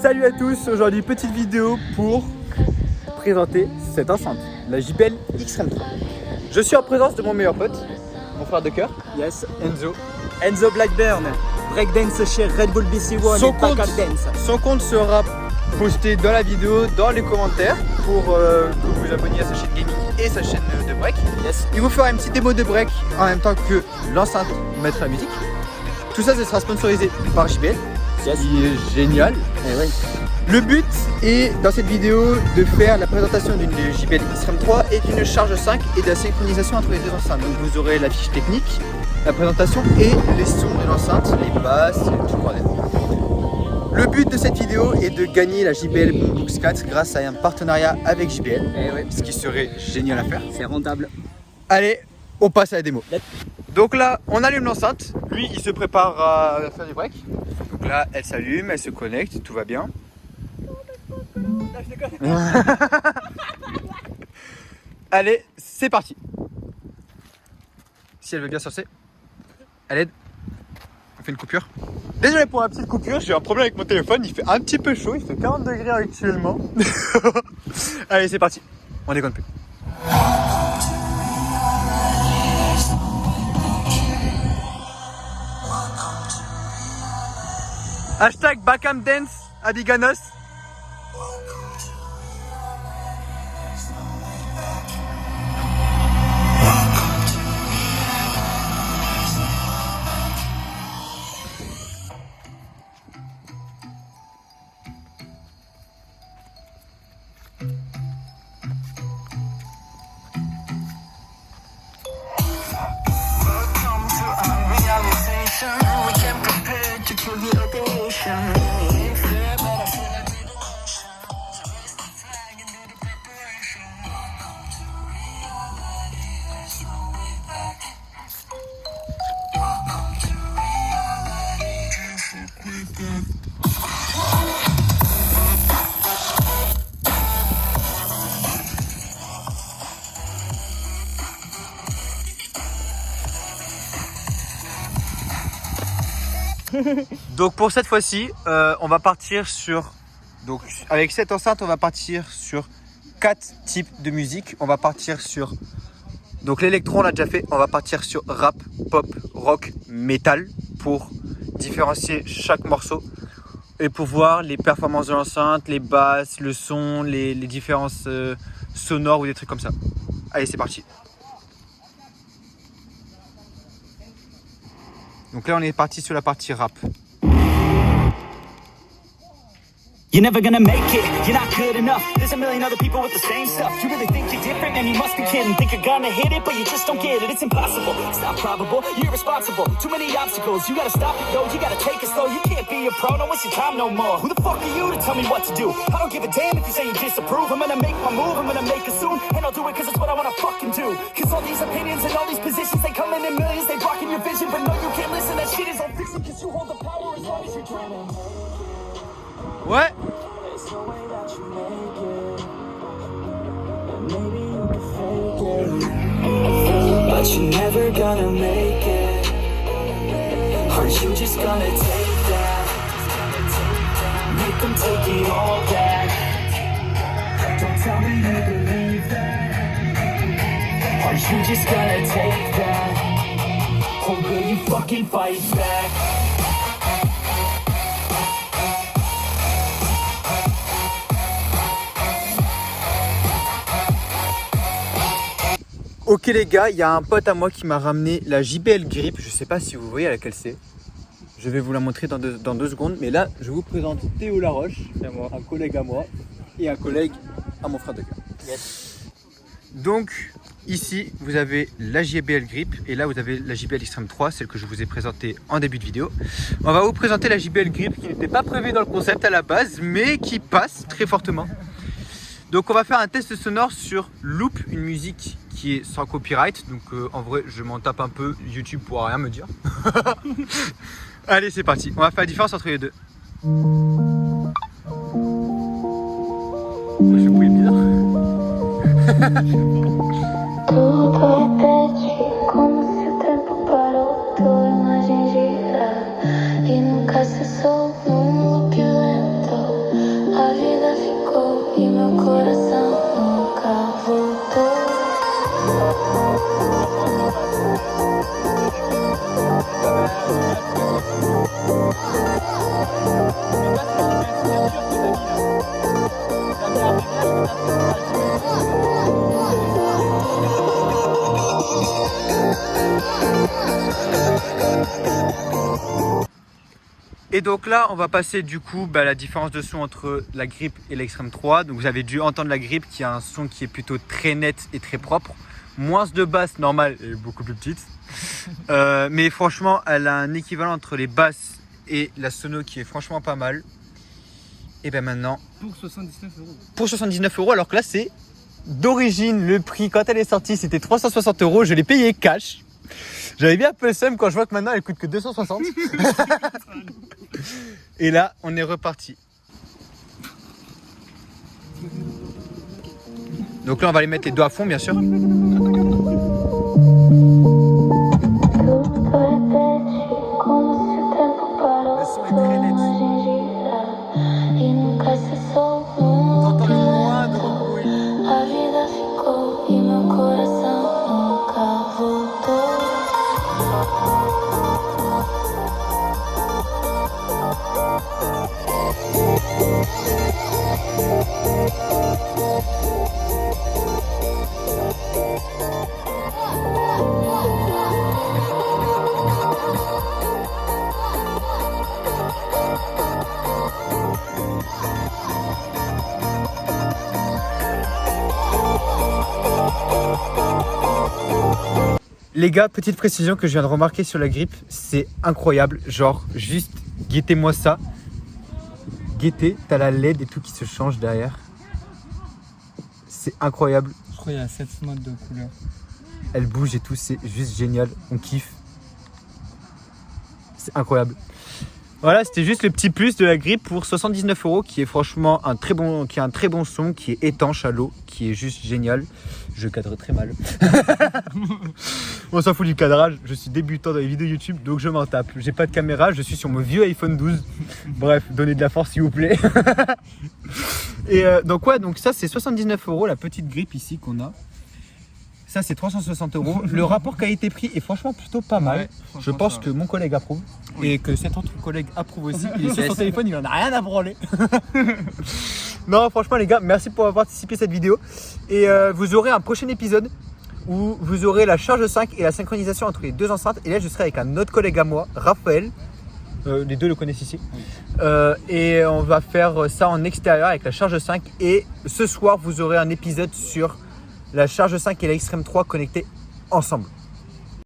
Salut à tous, aujourd'hui petite vidéo pour présenter cette enceinte, la JBL Extreme 3. Je suis en présence de mon meilleur pote, mon frère de cœur, yes, Enzo Blackburn, breakdance chez Red Bull BC1 et Pack Dance. Son compte sera posté dans la vidéo, dans les commentaires pour que vous vous abonniez à sa chaîne gaming et sa chaîne de break. Yes. Il vous fera une petite démo de break en même temps que l'enceinte mettre la musique. Tout ça, ce sera sponsorisé par JBL. Yes. Qui est génial. Oui. Le but est dans cette vidéo de faire la présentation d'une JBL Extreme 3 et d'une Charge 5 et de la synchronisation entre les deux enceintes. Donc vous aurez la fiche technique, la présentation et les sons de l'enceinte, les basses, tout le bordel. Le but de cette vidéo est de gagner la JBL Boombox 4 grâce à un partenariat avec JBL, ce qui serait génial à faire. C'est rentable. Allez, on passe à la démo. Donc là, on allume l'enceinte. Lui, il se prépare à faire du break. Donc là, elle s'allume, elle se connecte, tout va bien. Allez, c'est parti. Si elle veut bien sortir. Allez, on fait une coupure. Désolé pour la petite coupure, j'ai un problème avec mon téléphone. Il fait un petit peu chaud, il fait 40 degrés actuellement. Allez, c'est parti. On déconne plus. Hashtag Backham Dance à Biganos. Donc pour cette fois-ci, on va partir sur... Donc avec cette enceinte, on va partir sur 4 types de musique. On va partir sur... Donc l'électro, on l'a déjà fait. On va partir sur rap, pop, rock, metal pour différencier chaque morceau et pour voir les performances de l'enceinte, les basses, le son, les différences sonores ou des trucs comme ça. Allez, c'est parti. Donc là, on est parti sur la partie rap. You're never gonna make it, you're not good enough. There's a million other people with the same stuff. You really think you're different, and you must be kidding. Think you're gonna hit it, but you just don't get it. It's impossible, it's not probable, you're irresponsible. Too many obstacles, you gotta stop it, yo. You gotta take it slow, you can't be a pro, don't waste your time no more. Who the fuck are you to tell me what to do? I don't give a damn if you say you disapprove. I'm gonna make my move, I'm gonna make it soon. And I'll do it cause it's what I wanna fucking do. Cause all these opinions and all these positions, they come in millions. They blocking your vision, but no, you can't listen. That shit is all fiction cause you hold the power as long as you're dreaming. Ouais. But you're never gonna make it. Aren't you just gonna take that? Make them take it all back. Don't tell me you believe that. Aren't you just gonna take that? Or will you fucking fight back? Ok les gars, il y a un pote à moi qui m'a ramené la JBL Grip. Je sais pas si vous voyez laquelle c'est. Je vais vous la montrer dans deux secondes. Mais là, je vous présente Théo Laroche, un collègue à moi et un collègue à mon frère de cœur. Yes. Donc ici, vous avez la JBL Grip et là, vous avez la JBL Extreme 3, celle que je vous ai présentée en début de vidéo. On va vous présenter la JBL Grip qui n'était pas prévue dans le concept à la base, mais qui passe très fortement. Donc on va faire un test sonore sur Loop, une musique qui est sans copyright. Donc en vrai, je m'en tape un peu. YouTube pourra rien me dire. Allez, c'est parti. On va faire la différence entre les deux. Je fouille bizarre. E nunca cessou num loop lento. Et donc là, on va passer du coup la différence de son entre la Grip et l'Extreme 3. Donc vous avez dû entendre la Grip qui a un son qui est plutôt très net et très propre. Moins de basse normale et beaucoup plus petite. Mais franchement, elle a un équivalent entre les basses et la sono qui est franchement pas mal. Et bien maintenant... Pour 79 €. Pour 79 €, alors que là c'est d'origine le prix. Quand elle est sortie, c'était 360 €. Je l'ai payé cash. J'avais bien un peu le seum quand je vois que maintenant elle coûte que 260. Et là, on est reparti. Donc là, on va les mettre les deux à fond, bien sûr. Le son est très net. T'entends le moindre bruit. Les gars, petite précision que je viens de remarquer sur la Grip, c'est incroyable. Genre, juste guettez-moi ça. Guettez, t'as la LED et tout qui se change derrière. C'est incroyable. Je crois qu'il y a 7 modes de couleurs. Elle bouge et tout, c'est juste génial. On kiffe. C'est incroyable. Voilà, c'était juste le petit plus de la Grip pour 79 € qui est franchement un très bon son, qui est étanche à l'eau, qui est juste génial. Je cadre très mal. On s'en fout du cadrage, je suis débutant dans les vidéos YouTube, donc je m'en tape. J'ai pas de caméra, je suis sur mon vieux iPhone 12. Bref, donnez de la force s'il vous plaît. Et donc ouais, donc ça c'est 79 € la petite Grip ici qu'on a. Ça c'est 360 €. Le rapport qualité-prix est franchement plutôt pas mal. Ouais, Je pense que mon collègue approuve et que cet autre collègue approuve aussi. Il est sur son téléphone, il en a rien à branler. Non, franchement les gars, merci pour avoir participé à cette vidéo. Et vous aurez un prochain épisode où vous aurez la charge 5 et la synchronisation entre les deux enceintes. Et là, je serai avec un autre collègue à moi, Raphaël. Les deux le connaissent ici. Et on va faire ça en extérieur avec la charge 5. Et ce soir, vous aurez un épisode sur la charge 5 et la Extreme 3 connectés ensemble.